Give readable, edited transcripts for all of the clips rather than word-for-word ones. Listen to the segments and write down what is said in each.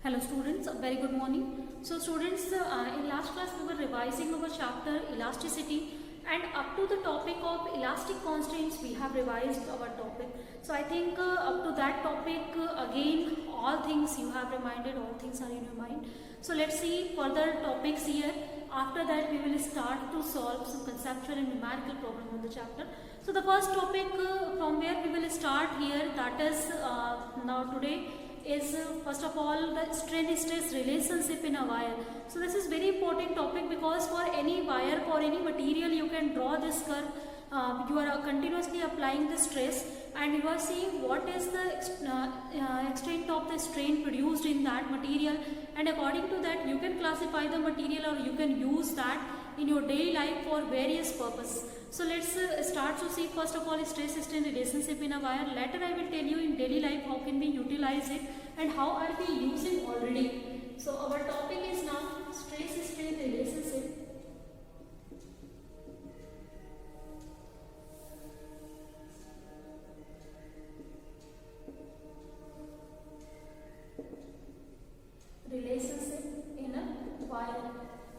Hello students, a very good morning. So students, in last class we were revising our chapter elasticity, and up to the topic of elastic constraints we have revised our topic. So I think up to that topic again all things you have reminded, all things are in your mind. So let's see further topics here. After that we will start to solve some conceptual and numerical problem on the chapter. So the first topic from where we will start here, that is now today, is first of all the strain stress relationship in a wire. So this is very important topic because for any wire, for any material, you can draw this curve. You are continuously applying the stress and you are seeing what is the extent of the strain produced in that material, and according to that you can classify the material or you can use that in your daily life for various purposes. So let's start to see first of all stress strain relationship in a wire. Later I will tell you in daily life how can we utilize it and how are we using already. So our topic is now stress strain relationship. Relationship in a wire.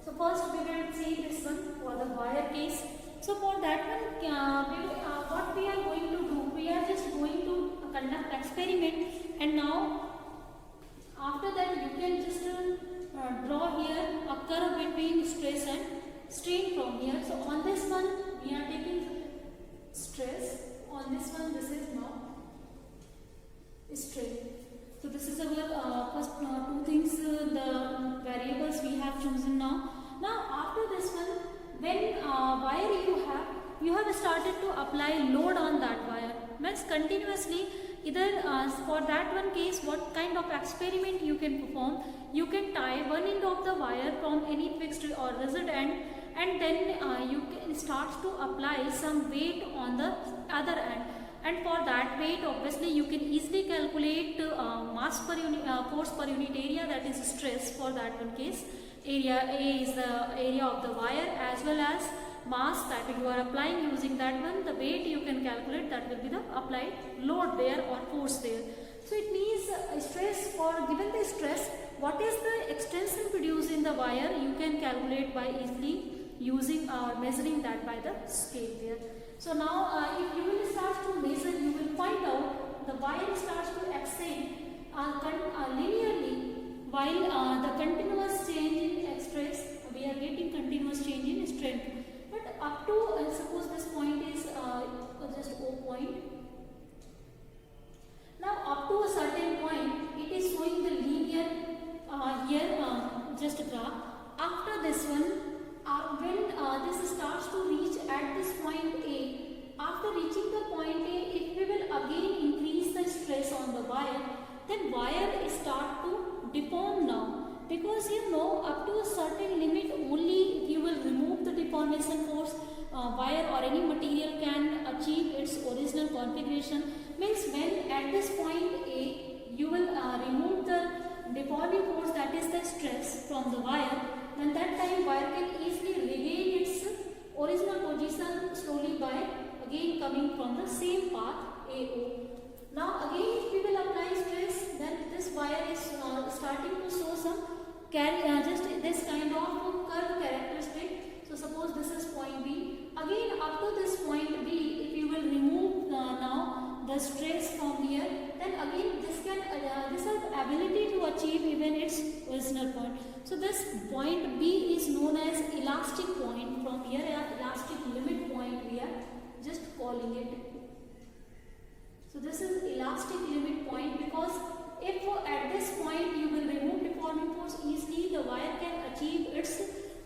So first we will see this one for the wire case. So for that one, what we are going to do, we are just going to conduct experiment, and now after that you can just draw here a curve between stress and strain from here. So on this one we are taking stress, on this one this is now strain. So this is our first two things, the variables we have chosen now. Now after this one, when wire you have started to apply load on that wire, means continuously either for that one case what kind of experiment you can perform, you can tie one end of the wire from any fixed or rigid end, and then you can start to apply some weight on the other end. And for that weight, obviously you can easily calculate mass per unit, force per unit area, that is stress for that one case. Area A is the area of the wire, as well as mass that you are applying using that one. The weight you can calculate, that will be the applied load there or force there. So it means stress, for given the stress, what is the extension produced in the wire, you can calculate by easily using or measuring that by the scale there. So now if you will start to measure, you will find out the wire starts to extend linearly, while the continuous change in stress, we are getting continuous change in strength. But up to suppose this point is just O point. Now up to a certain point, it is showing the linear just graph. After this one, when this starts to reach at this point A, after reaching the point A, if we will again increase the stress on the wire, then wire start to deform now, because you know up to a certain limit only if you will remove the deformation force, wire or any material can achieve its original configuration. Means when at this point A you will remove the deforming force, that is the stress from the wire, then that time wire can easily regain its original position slowly by again coming from the same path AO. Now again if we will apply stress, then this wire is starting to show some just this kind of curve characteristic. So suppose this is point B. Again up to this point B, if you will remove now the stress from here, then again this can this has ability to achieve even its original point. So this point B is known as elastic point. From here elastic limit point we are just calling it. So this is elastic limit point, because if at this point you will remove deforming force easily, the wire can achieve its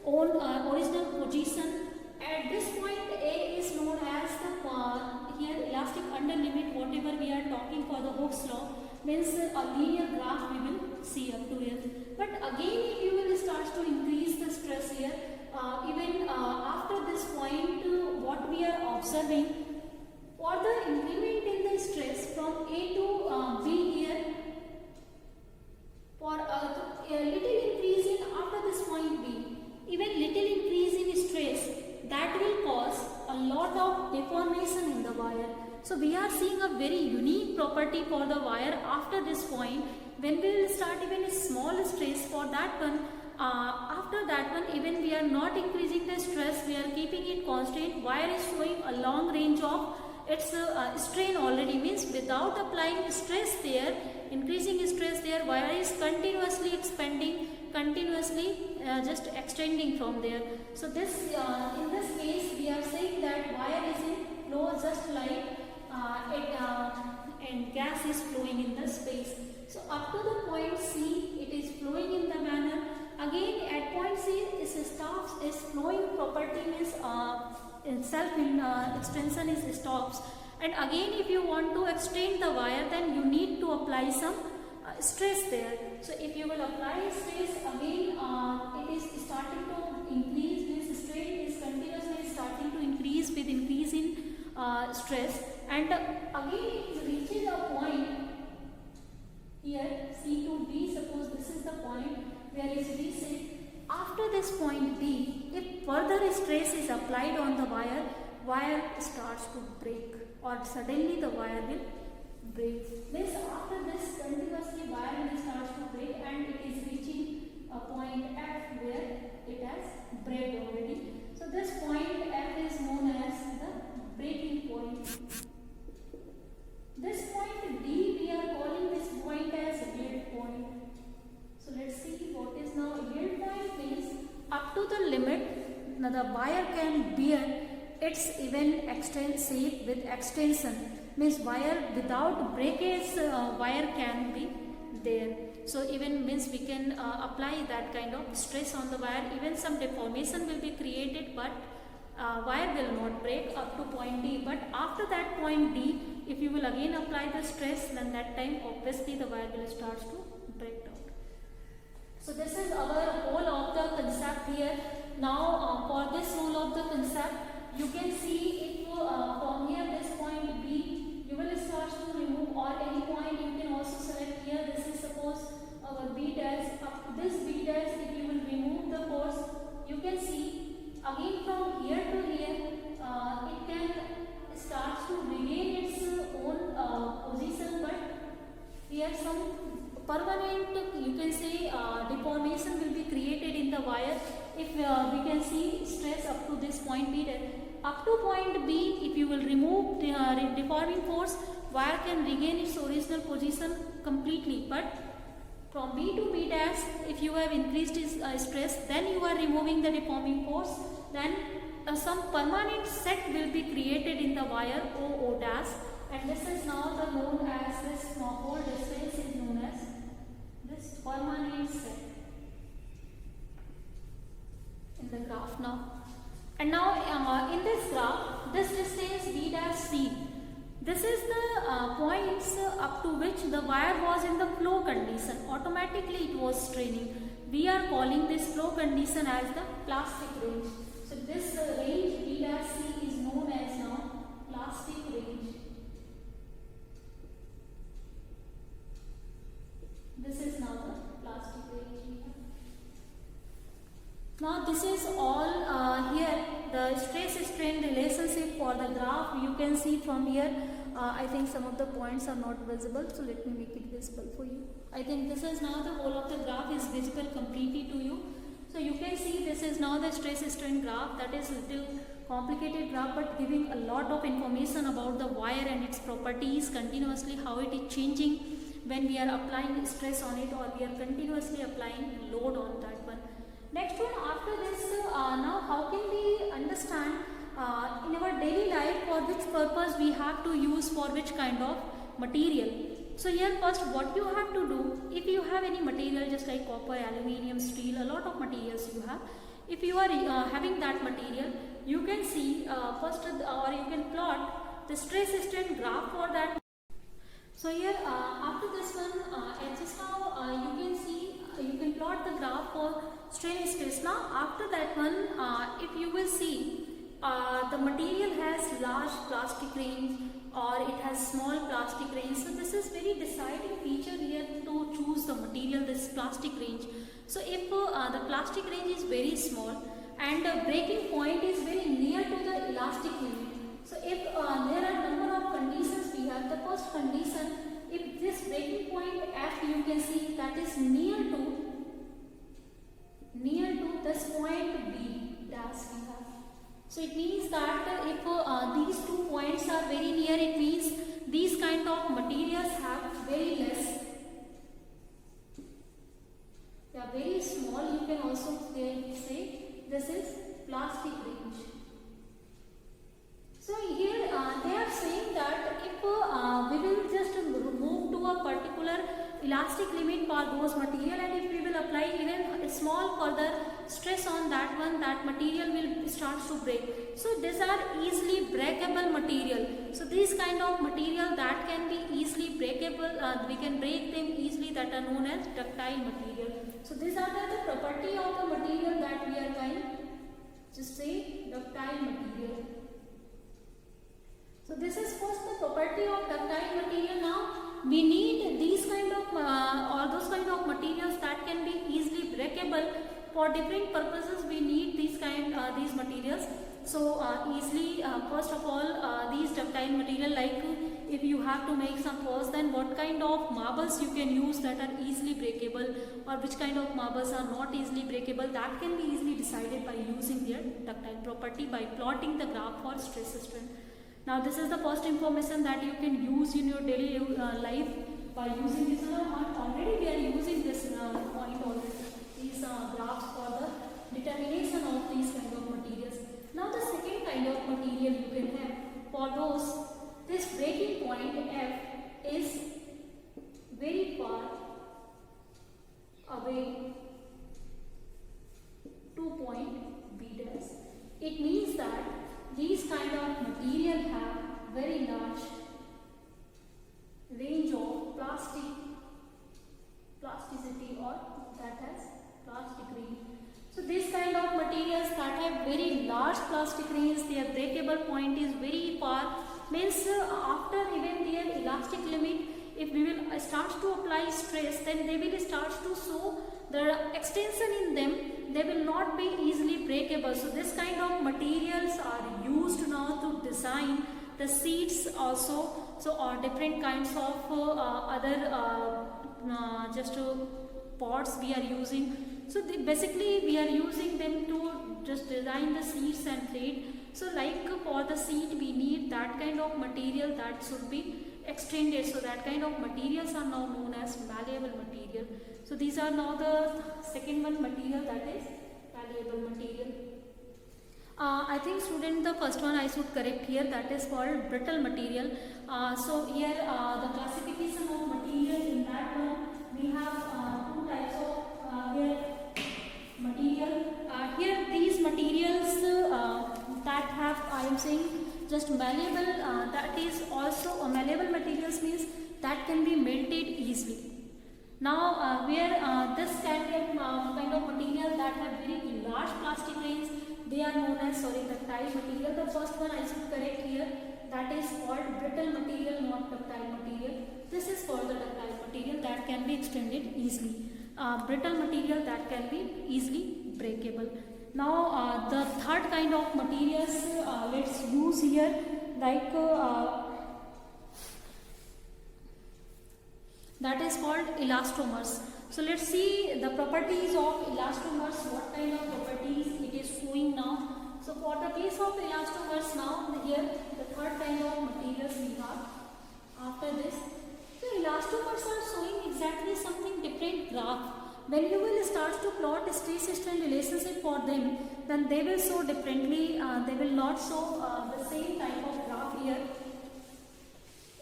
own original position. At this point A is known as the here elastic under limit, whatever we are talking for the Hooke's law, means a linear graph we will see up to here. But again if you will start to increase the stress here, even after this point what we are observing, for the increment in the stress from A to B here, for a little increase in after this point B, even little increase in stress, that will cause a lot of deformation in the wire. So we are seeing a very unique property for the wire after this point, when we will start even a small stress for that one, after that one even we are not increasing the stress, we are keeping it constant. Wire is showing a long range of its strain already, means without applying stress there, increasing stress there, wire is continuously expanding, continuously just extending from there. So this in this case we are saying that wire is in flow just like and gas is flowing in the space. So up to the point C it is flowing in the manner. Again at point C it stops, its flowing property means itself in extension is stops, and again if you want to extend the wire then you need to apply some stress there. So if you will apply stress again, it is starting to increase, means strain is continuously starting to increase with increase in stress, and again it reaches a point here C to D. Suppose this is the point where it reaches. After this point D, if further stress is applied on the wire, wire starts to break, or suddenly the wire will break. Means after this continuously wire will starts to break and it is reaching a point F where it has break already. So this point F is known as the breaking point. This point D we are calling this point as yield point. So let's see what is now yield point. Means up to the limit now the wire can bear its even shape with extension, means wire without breakage wire can be there. So even means we can apply that kind of stress on the wire, even some deformation will be created, but wire will not break up to point D. But after that point D, if you will again apply the stress, then that time obviously the wire will start to break down. So this is our whole of the concept here. Now for this whole of the concept, you can see if from here this point B, you will start to remove, or any point you can also select here. This is suppose our B dash. This B dash, if you will remove the force, you can see again from here to here, it can start to regain its own position, but here some permanent, you can say deformation will be created in the wire if we can see stress up to this point B. Up to point B, if you will remove the deforming force, wire can regain its original position completely. But from B to B dash, if you have increased its stress, then you are removing the deforming force, then some permanent set will be created in the wire O dash, and this is now the known as this whole distance is known as this permanent set in the graph now. And now in this graph, this distance B dash C, this is the points up to which the wire was in the flow condition, automatically it was straining. We are calling this flow condition as the plastic range. So this range B dash C is known as now plastic range. This is now the plastic range. Now this is all here, the stress-strain relationship for the graph. You can see from here, I think some of the points are not visible, so let me make it visible for you. I think this is now the whole of the graph is visible completely to you. So you can see this is now the stress-strain graph. That is a little complicated graph, but giving a lot of information about the wire and its properties continuously, how it is changing when we are applying stress on it, or we are continuously applying load on that one. Next one, after this, now how can we understand in our daily life for which purpose we have to use for which kind of material. So here first what you have to do, if you have any material just like copper, aluminium, steel, a lot of materials you have, if you are having that material, you can see first or you can plot the stress-strain graph for that. So here after this one, just now you can see, you can plot the graph for strain stress. Now after that one, if you will see the material has large plastic range or it has small plastic range. So this is very deciding feature here to choose the material, this plastic range. So if the plastic range is very small and the breaking point is very near to the elastic limit. So if there are number of conditions we have, the first condition, if this breaking point F you can see that is near to this point B dash we have. So it means that if these 2 points are very near, it means these kind of materials have very less. They are very small. You can also say this is plastic range. So here they are saying that if we will just move to a particular elastic limit for those material, and if we will apply even a small further stress on that one, that material will start to break. So these are easily breakable material. So these kind of material that can be easily breakable, we can break them easily, that are known as ductile material. So these are the property of the material that we are going to say ductile material. So this is first the property of ductile material. Now we need these kind of or those kind of materials that can be easily breakable. For different purposes we need these materials. So easily first of all these ductile material, like if you have to make some force, then what kind of marbles you can use that are easily breakable, or which kind of marbles are not easily breakable, that can be easily decided by using their ductile property by plotting the graph for stress strain. Now this is the first information that you can use in your daily life by using this. Already we are using this point already, these graphs for the determination of these kind of materials. Now the second kind of material you can have for those, this breaking point F is very far away to point B dash. It means that these kind of material have very large range of plasticity, or that has plastic range. So these kind of materials that have very large plastic range, their breakable point is very far, means after even their elastic limit, if we will start to apply stress, then they will start to show the extension in them, they will not be easily breakable. So this kind of materials are used now to design the seats also, so or different kinds of other pots we are using. So basically we are using them to just design the seats and plate. So like for the seat we need that kind of material that should be extended. So that kind of materials are now known as malleable material. So these are now the second one material, that is malleable material. I think student, the first one I should correct here, that is called brittle material. So here the classification of material, in that one we have two types of here material. Here these materials that have, I am saying just malleable, that is also malleable materials means that can be melted easily. Now where this kind of material that have very large plastic grains, they are known as ductile material. The first one I should correct here, that is called brittle material, not ductile material. This is called the ductile material that can be extended easily. Brittle material that can be easily breakable. Now the third kind of materials let's use here, like that is called elastomers. So let's see the properties of elastomers, what kind of properties it is showing now. So for the case of elastomers, now here the third kind of materials we have after this. So elastomers are showing exactly something different graph. When you will start to plot stress strain relationship for them, then they will show differently. They will not show the same type of graph here.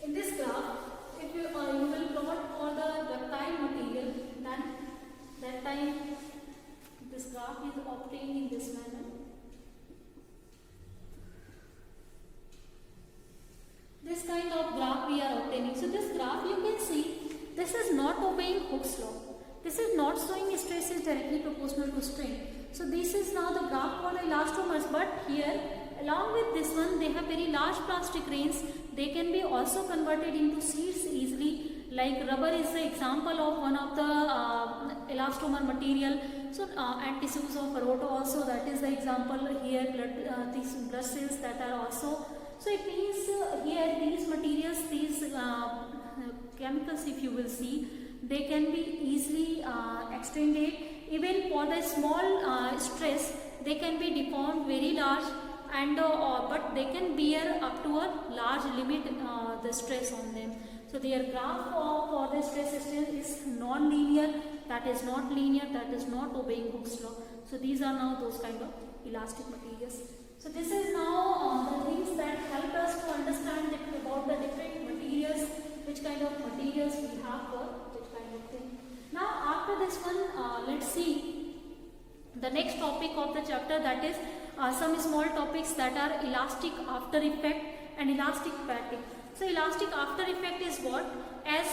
In this graph, if you will plot for the ductile material, then that time this graph is obtained in this manner. This kind of graph we are obtaining. So this graph you can see, this is not obeying Hooke's law. This is not showing stress is directly proportional to strain. So this is now the graph for the elastomers, but here along with this one they have very large plastic grains. They can be also converted into sheets easily. Like rubber is the example of one of the elastomer material. So and tissues of Pareto also, that is the example here. These blood cells that are also. So it means here these materials, these chemicals, if you will see, they can be easily extended. Even for the small stress, they can be deformed very large, and but they can bear up to a large limit the stress on them. So their graph for the stress system is non-linear, that is not linear, that is not obeying Hooke's law. So these are now those kind of elastic materials. So this is now the things that help us to understand about the different materials, which kind of materials we have for which kind of thing. Now after this one, let's see the next topic of the chapter, that is some small topics that are elastic after effect and elastic fatigue. So elastic after effect is what? As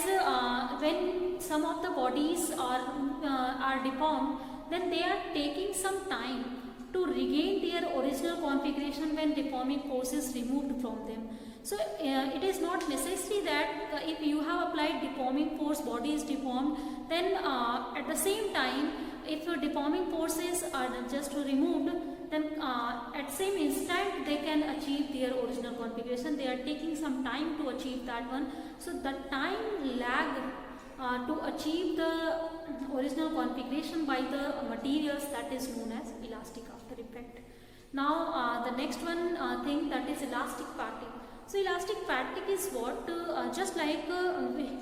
when some of the bodies are deformed, then they are taking some time to regain their original configuration when deforming force is removed from them. So it is not necessary that if you have applied deforming force, body is deformed, then at the same time, if your deforming forces are just removed, then at same instant they can achieve their original configuration. They are taking some time to achieve that one. So the time lag to achieve the original configuration by the materials, that is known as elastic after effect. Now the next one thing, that is elastic fatigue. So elastic fatigue is what? Just like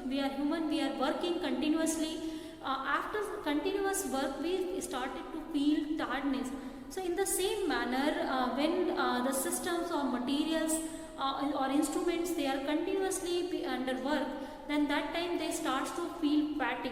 we are human, we are working continuously. After continuous work, we started to feel tiredness. So in the same manner, when the systems or materials or instruments, they are continuously under work, then that time they start to feel fatigue.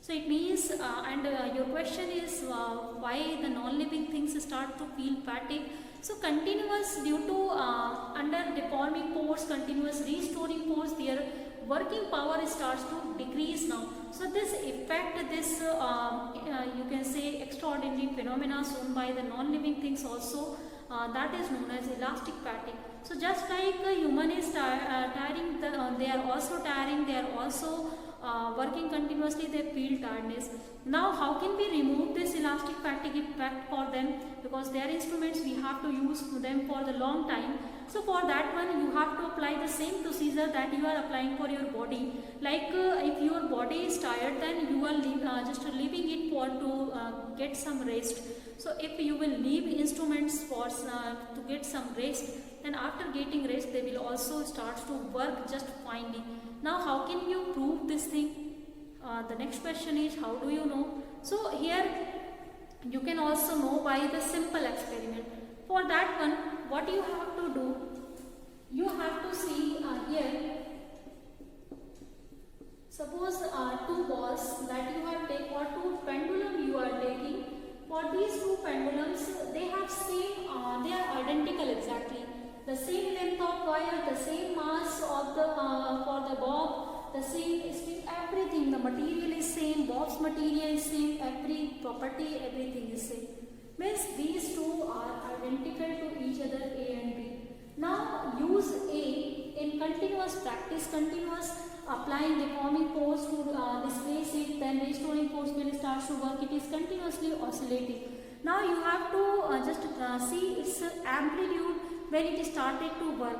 So it means, your question is why the non-living things start to feel fatigue. So continuous, due to under deforming force, continuous restoring force, their working power starts to decrease now. So this effect, this you can say extraordinary phenomena shown by the non-living things also, that is known as elastic fatigue. So just like a human is tiring, they are also tiring, they are also working continuously, they feel tiredness. Now how can we remove this elastic fatigue effect for them? Because they are instruments, we have to use them for the long time. So for that one, you have to apply the same procedure that you are applying for your body. Like if your body is tired, then you are just leaving it for to get some rest. So if you will leave instruments for to get some rest, then after getting rest, they will also start to work just finely. Now how can you prove this thing? The next question is, how do you know? So here you can also know by the simple experiment. For that one, what you have to do, you have to see here, suppose two balls that you have taken, or two pendulum you are taking. For these two pendulums, they have same, they are identical exactly. The same length of wire, the same mass of the for the bob, the same string, everything. The material is same, bob's material is same, every property, everything is same. Means these two are identical to each other, A and B. Now use A in continuous practice, continuous applying deforming force to displace it, then restoring force will start to work. It is continuously oscillating. Now you have to just see its amplitude when it started to work.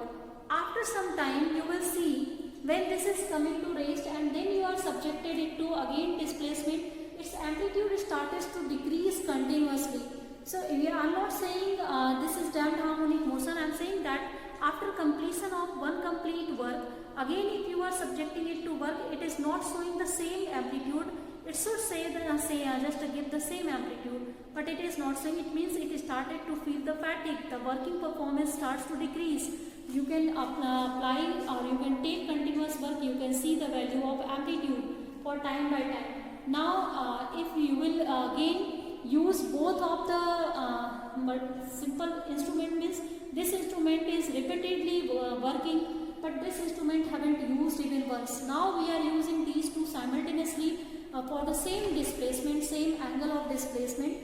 After some time, you will see when this is coming to rest, and then you are subjected it to again displacement, its amplitude starts to decrease continuously. So I am not saying this is damped harmonic motion. I am saying that after completion of one complete work, again if you are subjecting it to work, it is not showing the same amplitude. It should say just to give the same amplitude, but it is not saying. It means it started to feel the fatigue. The working performance starts to decrease. You can apply, or you can take continuous work. You can see the value of amplitude for time by time. Now, if you will again use both of the simple instrument, means this instrument is repeatedly working, but this instrument haven't used even once. Now we are using these two simultaneously for the same displacement, same angle of displacement.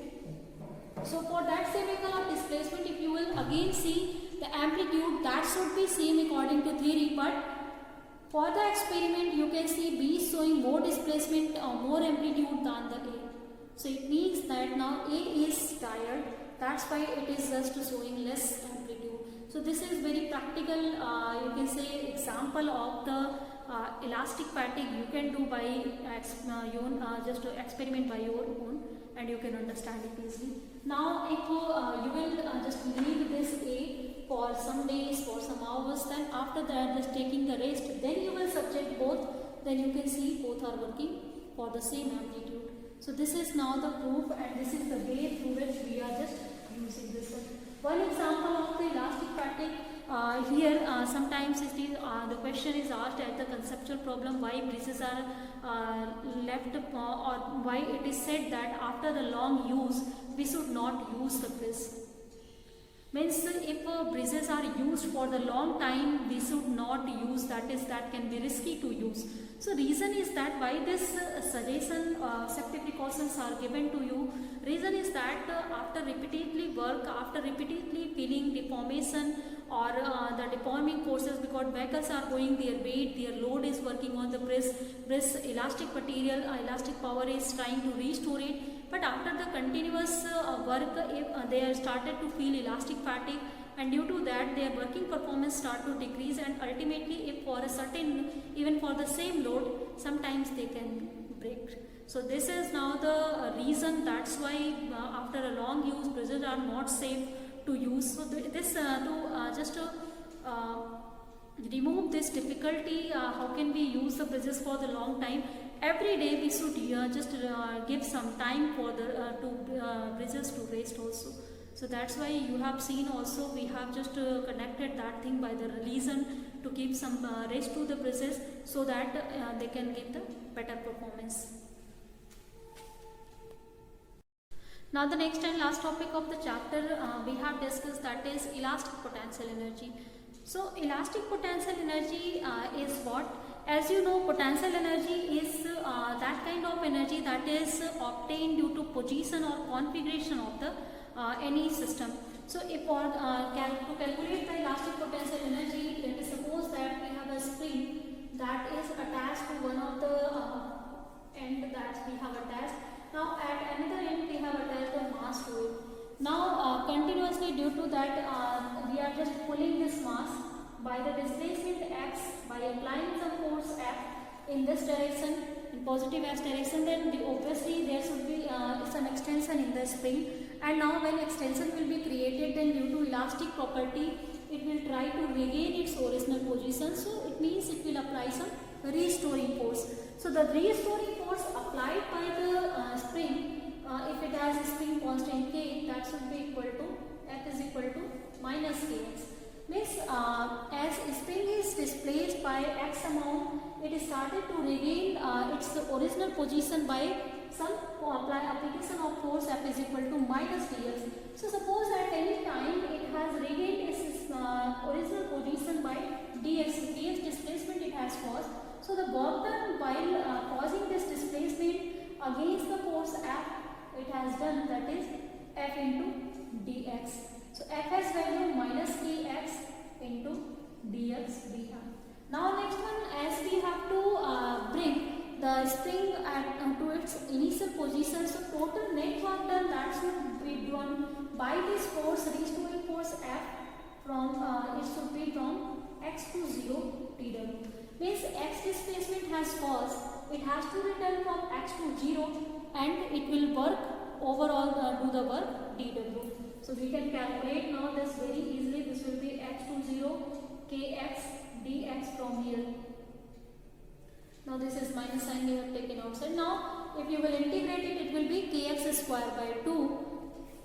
So for that same angle of displacement, if you will again see the amplitude, that should be same according to theory, but for the experiment you can see B is showing more displacement or more amplitude than the A. So it means that now A is tired, that's why it is just showing less amplitude. So this is very practical, you can say, example of the elastic fatigue you can do by just experiment by your own, and you can understand it easily. Now if you will just leave this A for some days, for some hours, then after that just taking the rest, then you will subject both, then you can see both are working for the same amplitude. So this is now the proof, and this is the way through which we are just using this one. Example of the elastic fatigue, here sometimes it is, the question is asked at the conceptual problem, why bridges are left, or why it is said that after the long use we should not use the bridge. Means if bridges are used for the long time, we should not use, that can be risky to use. So reason is that why this suggestion, safety precautions are given to you. Reason is that after repeatedly work, after repeatedly feeling deformation or the deforming forces, because vehicles are going their weight, their load is working on the bridge, elastic material, elastic power is trying to restore it. But after the continuous work, if they are started to feel elastic fatigue, and due to that their working performance start to decrease, and ultimately if for a certain, even for the same load, sometimes they can break. So this is now the reason, that's why after a long use bridges are not safe to use. So this remove this difficulty, how can we use the bridges for the long time? Every day we should just give some time for the bridges to rest also. So that's why you have seen also we have just connected that thing by the reason to give some rest to the bridges, so that they can give the better performance. Now the next and last topic of the chapter we have discussed, that is elastic potential energy. So elastic potential energy is what? As you know, potential energy is that kind of energy that is obtained due to position or configuration of the any system. So if to calculate the elastic potential energy, let us suppose that we have a spring that is attached to one of the end that we have attached. Now at another end we have attached a mass to it. Now continuously, due to that we are just pulling this mass by the displacement x, by applying some force F in this direction, in positive x direction, then obviously there should be some extension in the spring. And now when extension will be created, then due to elastic property it will try to regain its original position. So it means it will apply some restoring force. So the restoring force applied by the spring, if it has a spring constant k, that should be equal to F is equal to minus kx. Means as spring is displaced by x amount, it is started to regain its original position by some application of force F is equal to minus dx. So suppose at any time it has regained its original position by dx displacement it has caused. So the work done while causing this displacement against the force F it has done, that is F into dx. So F has value minus kx into dx we have. Now next one, as we have to bring the spring to its initial position, so total net work done that should be done by this force, restoring force F, from it should be from x to 0 tw. Means x displacement has caused, it has to return from x to 0 and it will work overall do the work dw. So we can calculate now this very easily. This will be x to 0 kx dx from here. Now this is minus sign we have taken outside. Now if you will integrate it, it will be kx square by 2,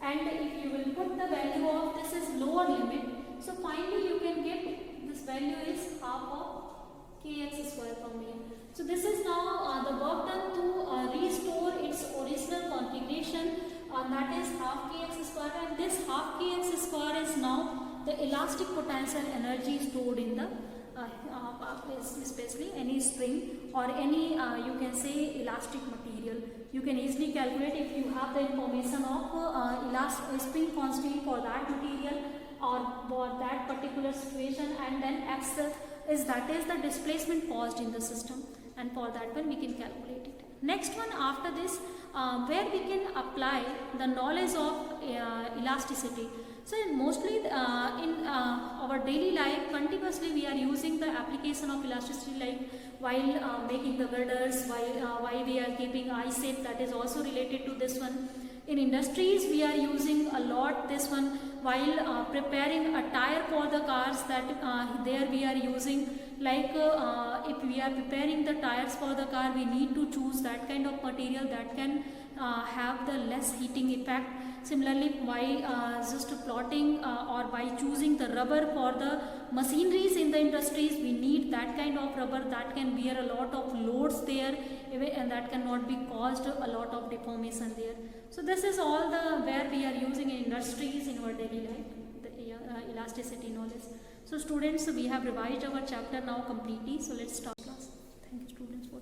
and if you will put the value of this is lower limit, so finally you can get this value is half of kx square from here. So this is now the work done to restore its original configuration, that is half kx square, and this half kx square is now the elastic potential energy stored in the especially any spring or any you can say elastic material. You can easily calculate if you have the information of spring constant for that material or for that particular situation, and then x is the displacement caused in the system, and for that one we can calculate it. Next one after this, where we can apply the knowledge of elasticity. So mostly in our daily life continuously we are using the application of elasticity, like while making the girders, while we are keeping ISIP, that is also related to this one. In industries we are using a lot this one while preparing a tire for the cars, that there we are using, like if we are preparing the tires for the car, we need to choose that kind of material that can have the less heating effect. Similarly, by just plotting or by choosing the rubber for the machineries in the industries, we need that kind of rubber that can bear a lot of loads there, and that cannot be caused a lot of deformation there. So this is all the where we are using in industries in our daily life, the elasticity knowledge. So students, we have revised our chapter now completely. So let's start class. Thank you students for